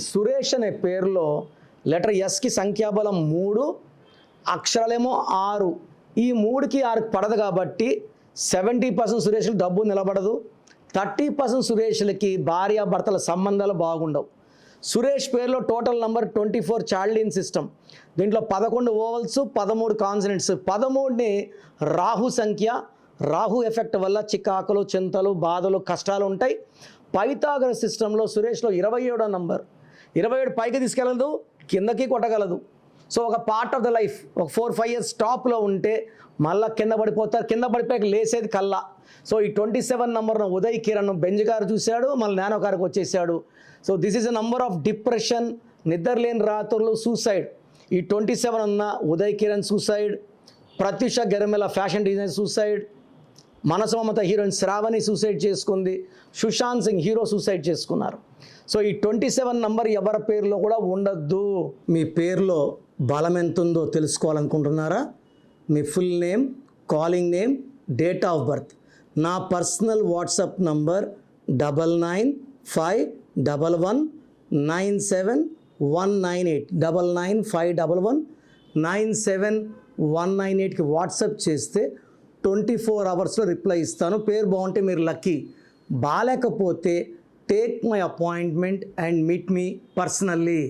సురేష్ అనే పేరులో లెటర్ ఎస్కి సంఖ్యాబలం 3, అక్షరాలేమో 6. ఈ 3కి 6కి పడదు కాబట్టి 70% సురేష్లు డబ్బు నిలబడదు. 30% సురేష్లకి భార్యాభర్తల సంబంధాలు బాగుండవు. సురేష్ పేరులో టోటల్ నంబర్ 24 చార్లిన్ సిస్టమ్. దీంట్లో 11 ఓవల్స్, 13 కాన్సనెంట్స్. 13ని రాహు సంఖ్య. రాహు ఎఫెక్ట్ వల్ల చికాకులు, చింతలు, బాధలు, కష్టాలు ఉంటాయి. పైథాగరస్ సిస్టంలో సురేష్లో 27వ నంబర్. 27 పైకి తీసుకెళ్ళదు, కిందకి కొట్టగలదు. సో ఒక పార్ట్ ఆఫ్ ద లైఫ్ ఒక 4-5 ఇయర్స్ స్టాప్లో ఉంటే మళ్ళీ కింద పడిపోతారు. కింద పడిపోయాక లేసేది కల్లా. సో ఈ 27 నంబర్ను ఉదయ్ కిరణ్ బెంజ్ గారు చూశాడు, మళ్ళీ నానో గారికి వచ్చేసాడు. So this is a number of depression, నిద్రలేని రాత్రులు, సూసైడ్. ఈ 27 ఉన్న ఉదయ్ కిరణ్ సూసైడ్, ప్రత్యూష గెరమెల fashion designer suicide, Manasu Mamata heroine Shravani suicide చేసుకుంది, సుశాంత్ సింగ్ హీరో సూసైడ్ చేసుకున్నారు. సో ఈ 27 నంబర్ ఎవరి పేరులో కూడా ఉండద్దు. మీ పేరులో బలం ఎంత ఉందో తెలుసుకోవాలనుకుంటున్నారా? మీ full name, calling name, date of birth. నా పర్సనల్ వాట్సాప్ నంబర్ 9951197198 9951197198కి వాట్సాప్ చేస్తే 24 అవర్స్లో రిప్లై ఇస్తాను. పేరు బాగుంటే మీరు లక్కీ, బాగాలేకపోతే take my appointment and meet me personally.